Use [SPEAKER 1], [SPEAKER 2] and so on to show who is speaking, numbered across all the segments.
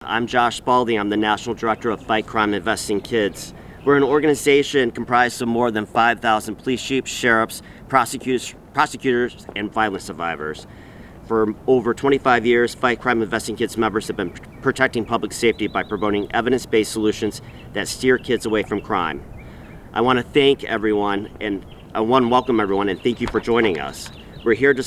[SPEAKER 1] I'm Josh Spalding. I'm the National Director of Fight Crime Invest in Kids. We're an organization comprised of more than 5,000 police chiefs, sheriffs, prosecutors, and violence survivors. For over 25 years, Fight Crime Invest in Kids members have been protecting public safety by promoting evidence-based solutions that steer kids away from crime. I want to thank everyone, and I want to welcome everyone, and thank you for joining us. We're here in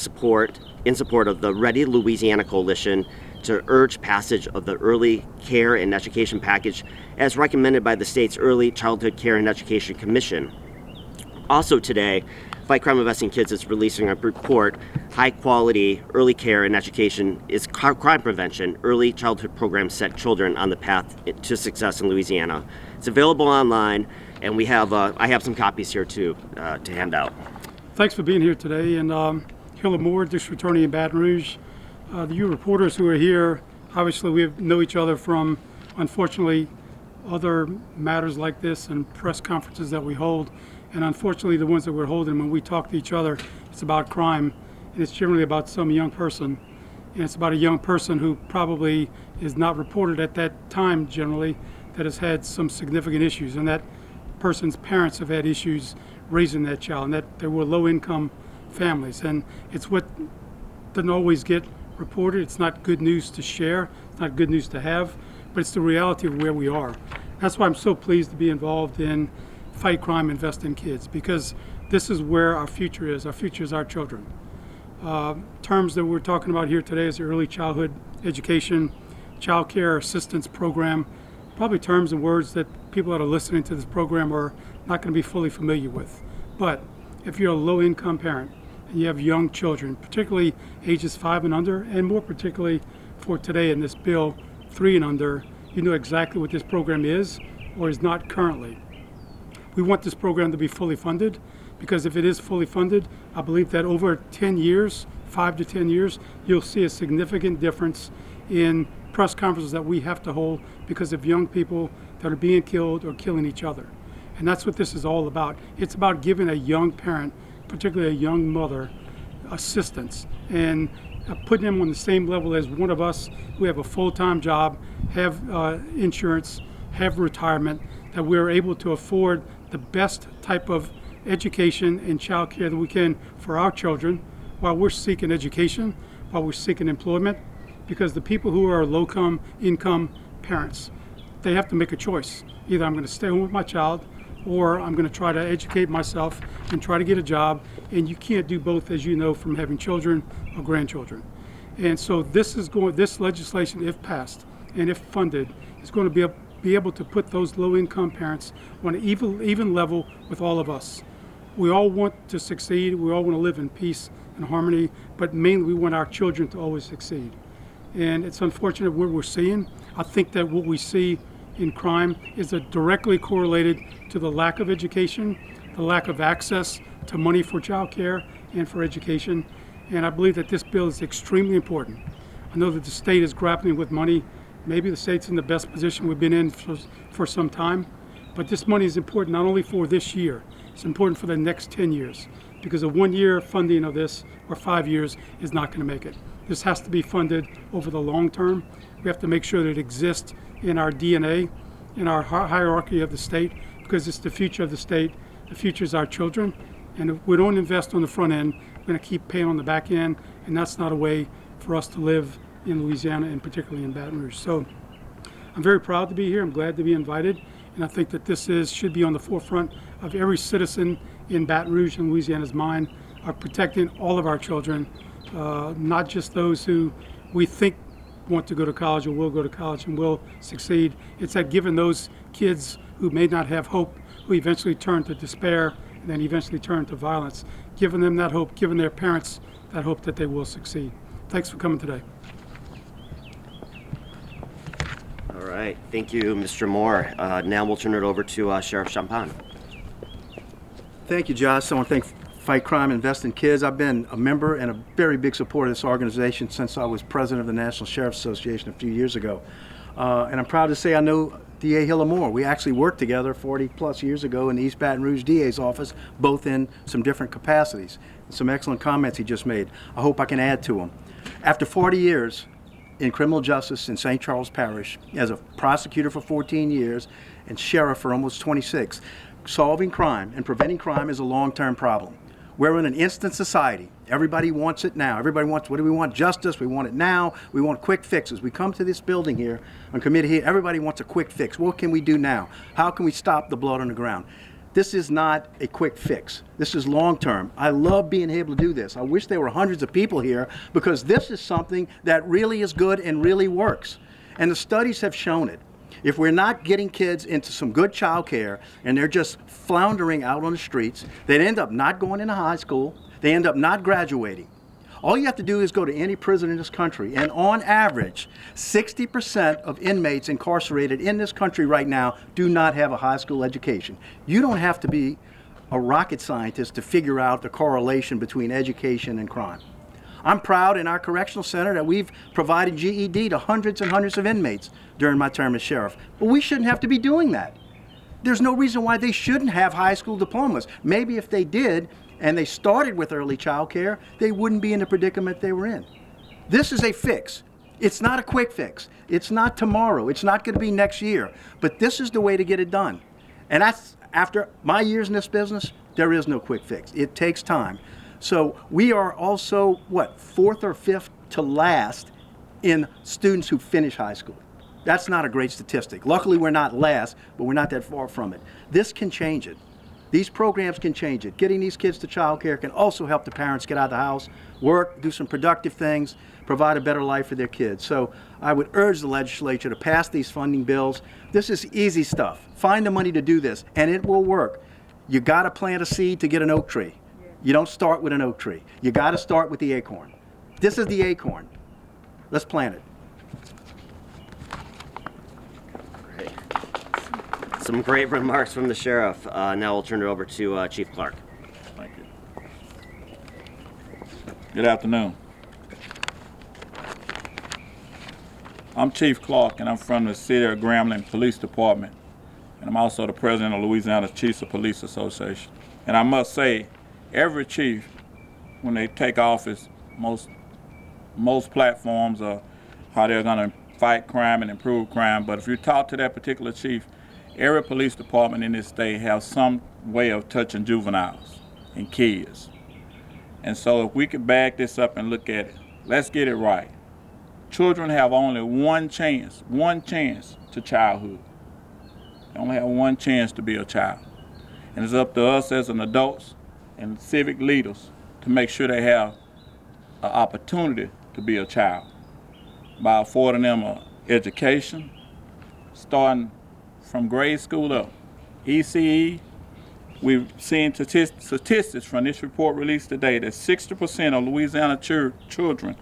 [SPEAKER 1] support of the Ready Louisiana Coalition to urge passage of the Early Care and Education Package as recommended by the state's Early Childhood Care and Education Commission. Also today, Fight Crime Invest in Kids is releasing a report, High Quality Early Care and Education is Crime Prevention, Early Childhood Programs Set Children on the Path to Success in Louisiana. It's available online, and I have some copies here too to hand out.
[SPEAKER 2] Thanks for being here today, and Hilla Moore, District Attorney in Baton Rouge. You reporters who are here, obviously we know each other from, unfortunately, other matters like this and press conferences that we hold. And unfortunately, the ones that we're holding, when we talk to each other, it's about crime, and it's generally about some young person. And it's about a young person who probably is not reported at that time, generally, that has had some significant issues. And that person's parents have had issues raising that child, and that they were low-income families. And it's what doesn't always get reported. It's not good news to share. It's not good news to have, but it's the reality of where we are. That's why I'm so pleased to be involved in Fight Crime, Invest in Kids, because this is where our future is. Our future is our children. Terms that we're talking about here today is the Early Childhood Education, Child Care Assistance Program, probably terms and words that people that are listening to this program are not going to be fully familiar with. But if you're a low-income parent and you have young children, particularly ages 5 and under, and more particularly for today in this bill, 3 and under, you know exactly what this program is or is not currently. We want this program to be fully funded, because if it is fully funded, I believe that over 10 years, 5 to 10 years, you'll see a significant difference in press conferences that we have to hold because of young people that are being killed or killing each other. And that's what this is all about. It's about giving a young parent, particularly a young mother, assistance and putting them on the same level as one of us who have a full-time job, have insurance, have retirement, that we're able to afford the best type of education and child care that we can for our children while we're seeking education, while we're seeking employment, because the people who are low-income parents, they have to make a choice. Either I'm going to stay home with my child, or I'm going to try to educate myself and try to get a job, and you can't do both, as you know, from having children or grandchildren. And so this legislation, if passed and if funded, is going to be able to put those low-income parents on an even level with all of us. We all want to succeed, we all want to live in peace and harmony, but mainly we want our children to always succeed. And it's unfortunate what we're seeing. I think that what we see in crime is directly correlated to the lack of education, the lack of access to money for child care and for education. And I believe that this bill is extremely important. I know that the state is grappling with money. Maybe the state's in the best position we've been in for some time, but this money is important not only for this year, it's important for the next 10 years, because a 1-year funding of this or 5 years is not going to make it. This has to be funded over the long term. We have to make sure that it exists in our DNA, in our hierarchy of the state, because it's the future of the state. The future is our children. And if we don't invest on the front end, we're going to keep paying on the back end, and that's not a way for us to live in Louisiana, and particularly in Baton Rouge. So I'm very proud to be here. I'm glad to be invited. And I think that this should be on the forefront of every citizen in Baton Rouge and Louisiana's mind, of protecting all of our children, not just those who we think want to go to college or will go to college and will succeed. It's that giving those kids who may not have hope, who eventually turn to despair and then eventually turn to violence, giving them that hope, giving their parents that hope that they will succeed. Thanks for coming today.
[SPEAKER 1] All right, thank you, Mr. Moore. Now we'll turn it over to Sheriff Champagne.
[SPEAKER 3] Thank you, Josh. I want to thank Fight Crime, Invest in Kids. I've been a member and a very big supporter of this organization since I was president of the National Sheriff's Association a few years ago. And I'm proud to say I know DA Hilla Moore. We actually worked together 40 plus years ago in the East Baton Rouge DA's office, both in some different capacities. Some excellent comments he just made. I hope I can add to them. After 40 years, in criminal justice in St. Charles Parish as a prosecutor for 14 years and sheriff for almost 26. Solving crime and preventing crime is a long-term problem. We're in an instant society. Everybody wants it now. Everybody wants, what do we want? Justice. We want it now. We want quick fixes. We come to this building here on committee here, everybody wants a quick fix. What can we do now? How can we stop the blood on the ground? This is not a quick fix. This is long-term. I love being able to do this. I wish there were hundreds of people here because this is something that really is good and really works. And the studies have shown it. If we're not getting kids into some good child care and they're just floundering out on the streets, they end up not going into high school, they end up not graduating. All you have to do is go to any prison in this country, and on average, 60% of inmates incarcerated in this country right now do not have a high school education. You don't have to be a rocket scientist to figure out the correlation between education and crime. I'm proud in our correctional center that we've provided GED to hundreds and hundreds of inmates during my term as sheriff. But we shouldn't have to be doing that. There's no reason why they shouldn't have high school diplomas. Maybe if they did and they started with early child care, they wouldn't be in the predicament they were in. This is a fix. It's not a quick fix. It's not tomorrow. It's not going to be next year. But this is the way to get it done. And that's, after my years in this business, there is no quick fix. It takes time. So we are also, what, 4th or 5th to last in students who finish high school. That's not a great statistic. Luckily, we're not last, but we're not that far from it. This can change it. These programs can change it. Getting these kids to child care can also help the parents get out of the house, work, do some productive things, provide a better life for their kids. So I would urge the legislature to pass these funding bills. This is easy stuff. Find the money to do this, and it will work. You got to plant a seed to get an oak tree. You don't start with an oak tree. You got to start with the acorn. This is the acorn. Let's plant it.
[SPEAKER 1] Great. Some great remarks from the sheriff. Now we'll turn it over to Chief Clark.
[SPEAKER 4] Thank you. Good afternoon. I'm Chief Clark, and I'm from the City of Grambling Police Department, and I'm also the president of Louisiana Chiefs of Police Association. And I must say, every chief, when they take office, most platforms are how they're going to fight crime and improve crime. But if you talk to that particular chief, every police department in this state has some way of touching juveniles and kids. And so if we could back this up and look at it, let's get it right. Children have only one chance to childhood. They only have one chance to be a child. And it's up to us as an adults and civic leaders to make sure they have an opportunity to be a child by affording them an education, starting from grade school up. ECE, we've seen statistics from this report released today that 60% of Louisiana children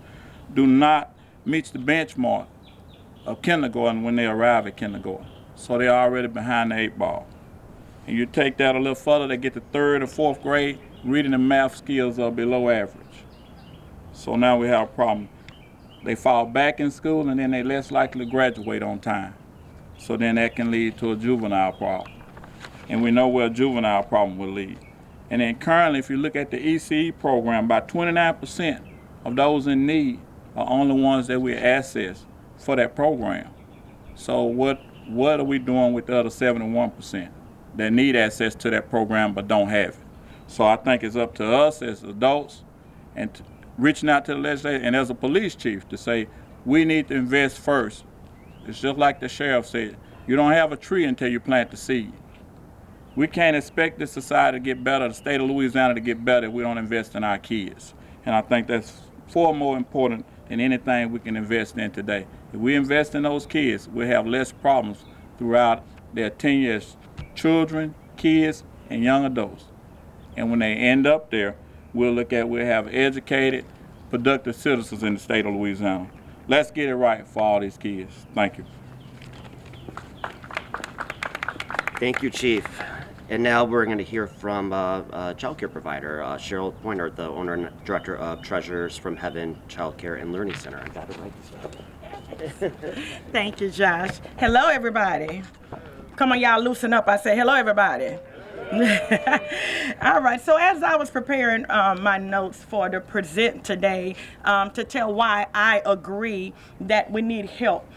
[SPEAKER 4] do not meet the benchmark of kindergarten when they arrive at kindergarten. So they're already behind the 8 ball. And you take that a little further, they get to 3rd or 4th grade, reading and math skills are below average. So now we have a problem. They fall back in school and then they're less likely to graduate on time. So then that can lead to a juvenile problem. And we know where a juvenile problem will lead. And then currently, if you look at the ECE program, about 29% of those in need are only ones that we access for that program. So what are we doing with the other 71% that need access to that program but don't have it? So I think it's up to us as adults and reaching out to the legislature and as a police chief to say we need to invest first. It's just like the sheriff said, you don't have a tree until you plant the seed. We can't expect this society to get better, the state of Louisiana to get better if we don't invest in our kids. And I think that's far more important than anything we can invest in today. If we invest in those kids, we'll have less problems throughout their tenure as children, kids, and young adults. And when they end up there, we'll have educated, productive citizens in the state of Louisiana. Let's get it right for all these kids. Thank you.
[SPEAKER 1] Thank you, Chief. And now we're going to hear from a child care provider, Cheryl Powell, the owner and director of Treasures from Heaven Child Care and Learning Center. I got it right.
[SPEAKER 5] Thank you, Josh. Hello, everybody. Come on, y'all, loosen up. I say hello, everybody. All right, so as I was preparing my notes for the present today, to tell why I agree that we need help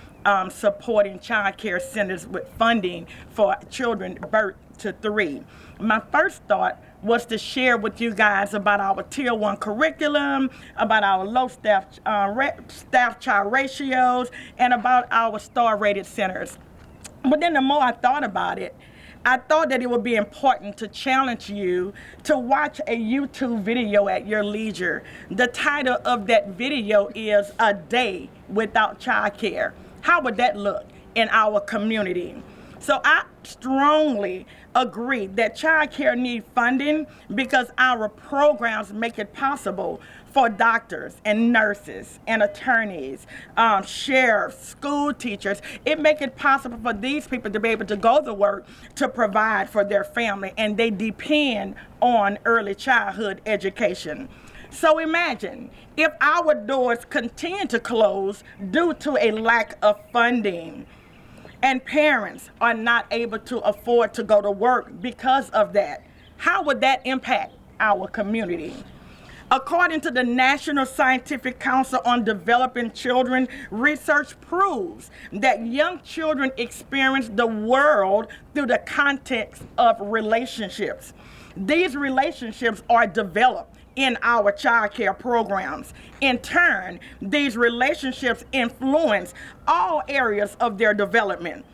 [SPEAKER 5] supporting child care centers with funding for children birth to 3. My first thought was to share with you guys about our Tier 1 curriculum, about our low staff child ratios, and about our star-rated centers. But then the more I thought about it, I thought that it would be important to challenge you to watch a YouTube video at your leisure. The title of that video is A Day Without Childcare. How would that look in our community? So I strongly agree that child care needs funding because our programs make it possible for doctors and nurses and attorneys, sheriffs, school teachers. It makes it possible for these people to be able to go to work to provide for their family, and they depend on early childhood education. So imagine if our doors continue to close due to a lack of funding, and parents are not able to afford to go to work because of that. How would that impact our community? According to the National Scientific Council on Developing Children, research proves that young children experience the world through the context of relationships. These relationships are developed in our child care programs. In turn, these relationships influence all areas of their development.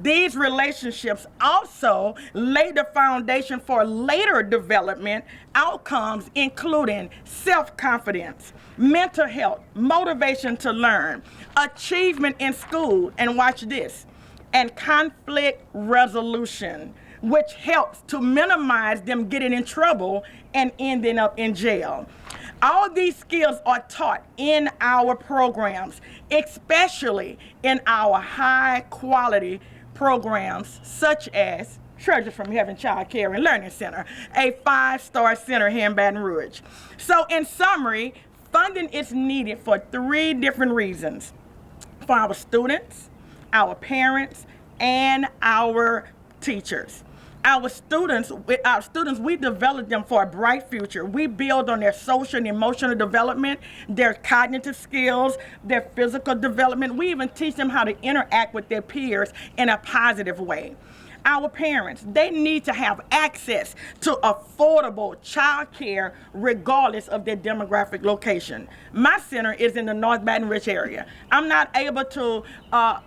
[SPEAKER 5] These relationships also lay the foundation for later development outcomes, including self-confidence, mental health, motivation to learn, achievement in school, and watch this, and conflict resolution, which helps to minimize them getting in trouble and ending up in jail. All these skills are taught in our programs, especially in our high quality programs such as Treasures from Heaven Child Care and Learning Center, a 5-star center here in Baton Rouge. So in summary, funding is needed for 3 different reasons: for our students, our parents, and our teachers. Our students, we develop them for a bright future. We build on their social and emotional development, their cognitive skills, their physical development. We even teach them how to interact with their peers in a positive way. Our parents, they need to have access to affordable child care regardless of their demographic location. My center is in the North Baton Rouge area. I'm not able to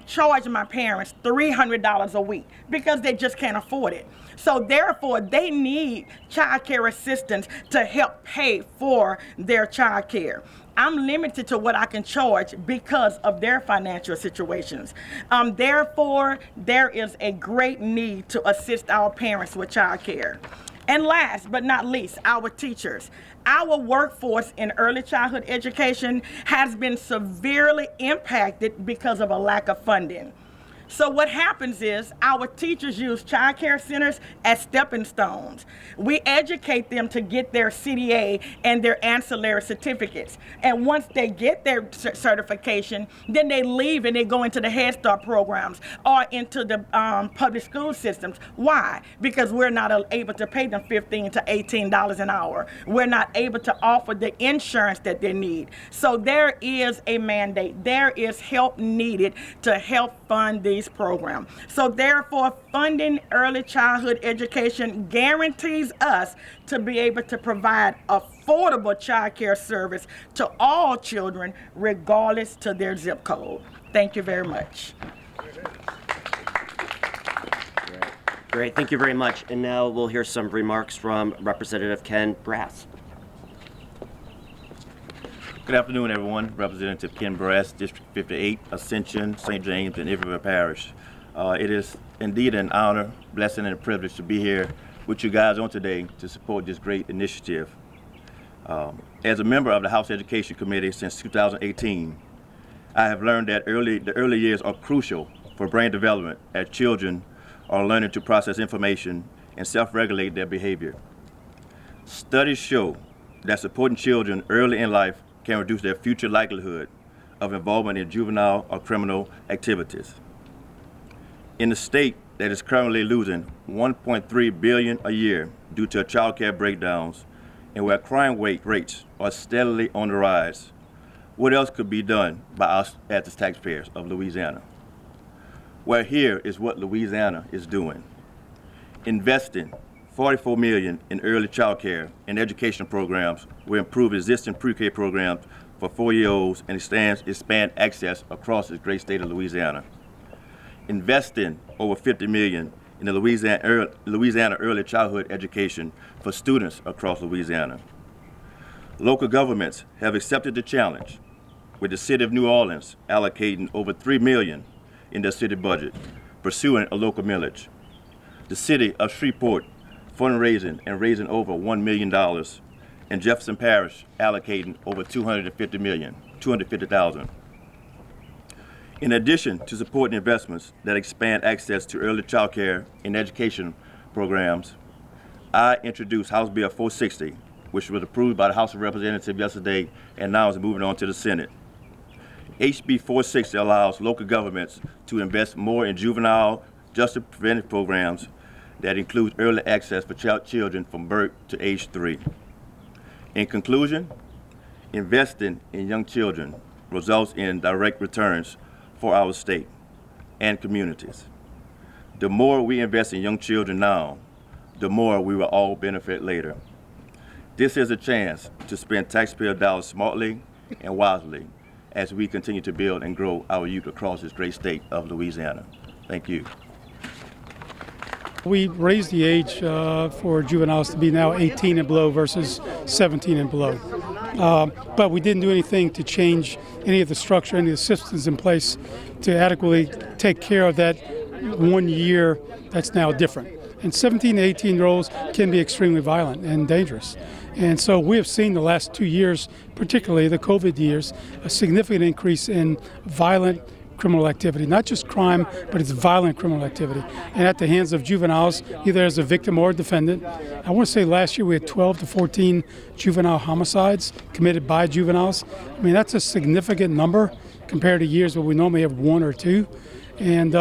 [SPEAKER 5] charge my parents $300 a week because they just can't afford it. So therefore, they need child care assistance to help pay for their child care. I'm limited to what I can charge because of their financial situations. Therefore, there is a great need to assist our parents with child care. And last but not least, our teachers. Our workforce in early childhood education has been severely impacted because of a lack of funding. So what happens is our teachers use child care centers as stepping stones. We educate them to get their CDA and their ancillary certificates. And once they get their certification, then they leave and they go into the Head Start programs or into the public school systems. Why? Because we're not able to pay them $15 to $18 an hour. We're not able to offer the insurance that they need. So there is a mandate. There is help needed to help fund these programs. So therefore, funding early childhood education guarantees us to be able to provide affordable child care service to all children, regardless to their zip code. Thank you very much.
[SPEAKER 1] Great, thank you very much. And now we'll hear some remarks from Representative Ken Brass.
[SPEAKER 6] Good afternoon, everyone. Representative Ken Brass, District 58, Ascension, St. James, and Everywhere Parish. It is indeed an honor, blessing, and a privilege to be here with you guys on today to support this great initiative. As a member of the House Education Committee since 2018, I have learned that the early years are crucial for brain development as children are learning to process information and self-regulate their behavior. Studies show that supporting children early in life can reduce their future likelihood of involvement in juvenile or criminal activities. In the state, that is currently losing $1.3 billion a year due to child care breakdowns, and where crime rates are steadily on the rise, what else could be done by us as the taxpayers of Louisiana? Well, here is what Louisiana is doing. Investing $44 million in early child care and education programs will improve existing pre-K programs for 4-year-olds and expand access across the great state of Louisiana. Investing over $50 million in the Louisiana early childhood education for students across Louisiana. Local governments have accepted the challenge, with the city of New Orleans allocating over $3 million in their city budget, pursuing a local millage. The city of Shreveport fundraising and raising over $1 million, and Jefferson Parish allocating over $250,000. In addition to supporting investments that expand access to early child care and education programs, I introduced House Bill 460, which was approved by the House of Representatives yesterday and now is moving on to the Senate. HB 460 allows local governments to invest more in juvenile justice preventive programs that include early access for children from birth to age 3. In conclusion, investing in young children results in direct returns for our state and communities. The more we invest in young children now, the more we will all benefit later. This is a chance to spend taxpayer dollars smartly and wisely as we continue to build and grow our youth across this great state of Louisiana. Thank you.
[SPEAKER 2] We raised the age for juveniles to be now 18 and below versus 17 and below. But we didn't do anything to change any of the structure, any of the systems in place to adequately take care of that 1 year that's now different. And 17 to 18-year-olds can be extremely violent and dangerous. And so we have seen the last 2 years, particularly the COVID years, a significant increase in violent criminal activity, not just crime, but it's violent criminal activity, and at the hands of juveniles, either as a victim or a defendant. I want to say last year we had 12 to 14 juvenile homicides committed by juveniles. I mean, that's a significant number compared to years where we normally have 1 or 2. And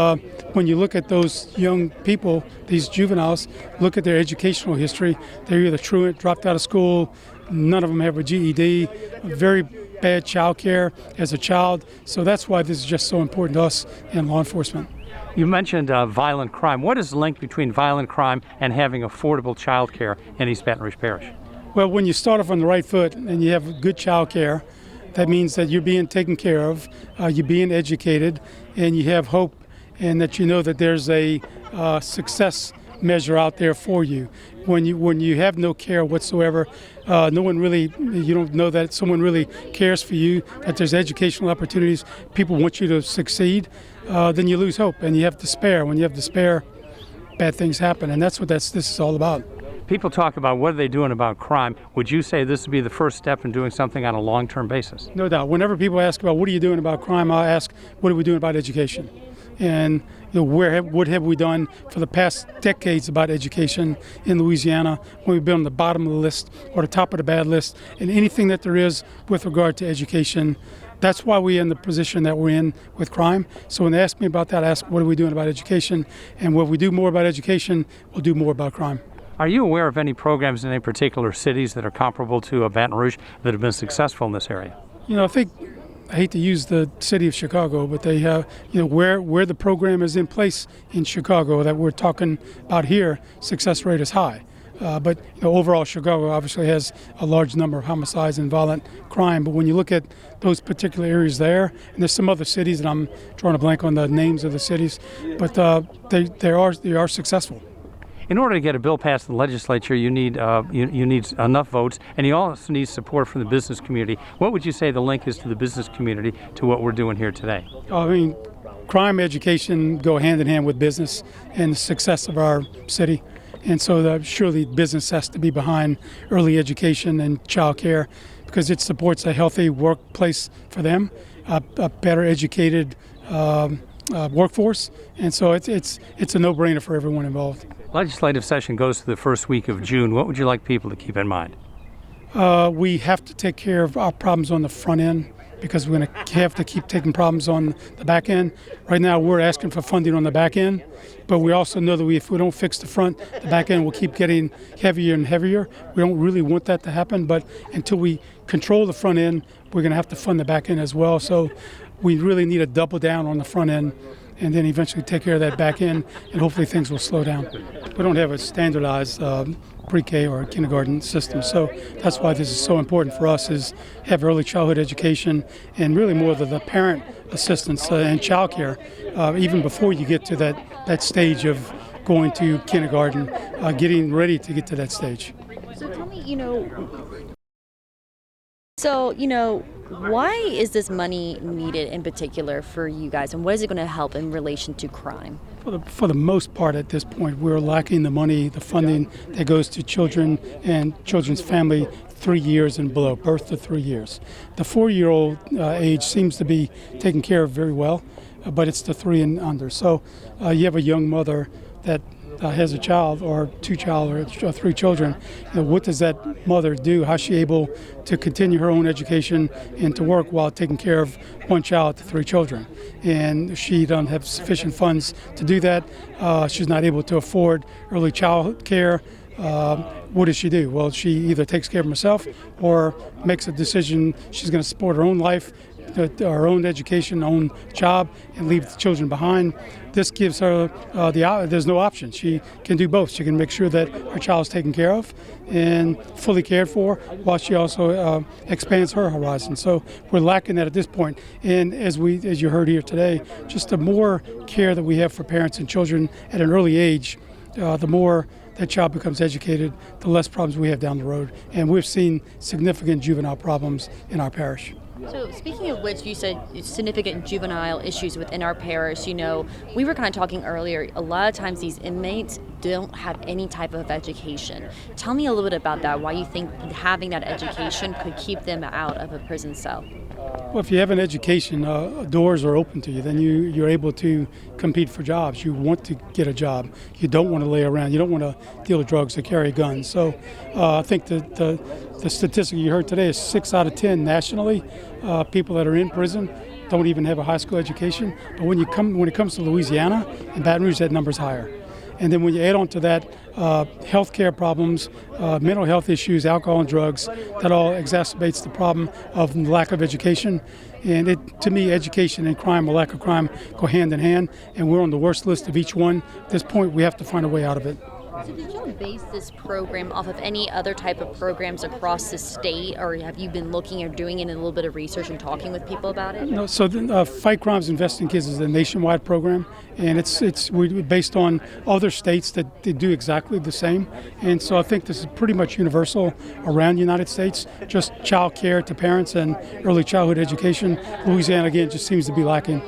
[SPEAKER 2] when you look at those young people, these juveniles, look at their educational history, they're either truant, dropped out of school, none of them have a GED, very bad child care as a child. So that's why this is just so important to us in law enforcement.
[SPEAKER 7] You mentioned violent crime. What is the link between violent crime and having affordable child care in East Baton Rouge Parish?
[SPEAKER 2] Well, when you start off on the right foot and you have good child care, that means that you're being taken care of, you're being educated, and you have hope, and that you know that there's a success measure out there for you. When you have no care whatsoever, no one really, you don't know that someone really cares for you, that there's educational opportunities, people want you to succeed, then you lose hope and you have despair. When you have despair, bad things happen, and that's what this is all about.
[SPEAKER 7] People talk about what are they doing about crime. Would you say this would be the first step in doing something on a long-term basis?
[SPEAKER 2] No doubt. Whenever people ask about what are you doing about crime, I'll ask, what are we doing about education? And what have we done for the past decades about education in Louisiana when we've been on the bottom of the list or the top of the bad list, and anything that there is with regard to education. That's why we're in the position that we're in with crime. So when they ask me about that, I ask, what are we doing about education? And when we do more about education, we'll do more about crime.
[SPEAKER 7] Are you aware of any programs in any particular cities that are comparable to Baton Rouge that have been successful in this area?
[SPEAKER 2] You know, I hate to use the city of Chicago, but they have, where the program is in place in Chicago that we're talking about here, success rate is high. But overall, Chicago obviously has a large number of homicides and violent crime. But when you look at those particular areas there, and there's some other cities, and I'm drawing a blank on the names of the cities, but they are successful.
[SPEAKER 7] In order to get a bill passed in the legislature, you need enough votes, and you also need support from the business community. What would you say the link is to the business community to what we're doing here today?
[SPEAKER 2] I mean, crime, education go hand in hand with business and the success of our city. And so surely business has to be behind early education and child care because it supports a healthy workplace for them, a better educated workforce. And so it's a no-brainer for everyone involved.
[SPEAKER 7] Legislative session goes to the first week of June. What would you like people to keep in mind?
[SPEAKER 2] We have to take care of our problems on the front end because we're going to have to keep taking problems on the back end. Right now, we're asking for funding on the back end, but we also know that if we don't fix the front, the back end will keep getting heavier and heavier. We don't really want that to happen, but until we control the front end, we're going to have to fund the back end as well. So we really need to double down on the front end and then eventually take care of that back end, and hopefully things will slow down. We don't have a standardized pre-K or kindergarten system, so that's why this is so important for us, is have early childhood education and really more of the parent assistance and childcare even before you get to that stage of going to kindergarten, getting ready to get to that stage.
[SPEAKER 8] So tell me, why is this money needed in particular for you guys, and what is it going to help in relation to crime?
[SPEAKER 2] For the most part at this point, we're lacking the money, the funding that goes to children and children's family 3 years and below, birth to 3 years. The 4-year-old age seems to be taken care of very well, but it's the 3 and under. So you have a young mother that has a child or 2 children or 3 children. What does that mother do? How's she able to continue her own education and to work while taking care of 1 child to 3 children? And she doesn't have sufficient funds to do that. She's not able to afford early child care. What does she do? Well, she either takes care of herself or makes a decision she's going to support her own life, her own education, own job, and leave the children behind. This gives her there's no option. She can do both. She can make sure that her child is taken care of and fully cared for, while she also expands her horizon. So we're lacking that at this point. And as you heard here today, just the more care that we have for parents and children at an early age, the more that child becomes educated, the less problems we have down the road. And we've seen significant juvenile problems in our parish.
[SPEAKER 8] So speaking of which, you said significant juvenile issues within our parish. We were kind of talking earlier, a lot of times these inmates don't have any type of education. Tell me a little bit about that, why you think having that education could keep them out of a prison cell.
[SPEAKER 2] Well, if you have an education, doors are open to you. Then you're able to compete for jobs. You want to get a job. You don't want to lay around. You don't want to deal drugs or carry guns. So I think the statistic you heard today is 6 out of 10 nationally, people that are in prison don't even have a high school education. But when it comes to Louisiana and Baton Rouge, that number's higher. And then when you add on to that health care problems, mental health issues, alcohol and drugs, that all exacerbates the problem of lack of education. And to me, education and crime or lack of crime go hand in hand, and we're on the worst list of each one. At this point, we have to find a way out of it.
[SPEAKER 8] So did you base this program off of any other type of programs across the state, or have you been looking or doing a little bit of research and talking with people about it?
[SPEAKER 2] No, so Fight Crimes, Invest in Kids is a nationwide program, and we're based on other states that they do exactly the same. And so I think this is pretty much universal around the United States, just child care to parents and early childhood education. Louisiana, again, just seems to be lacking.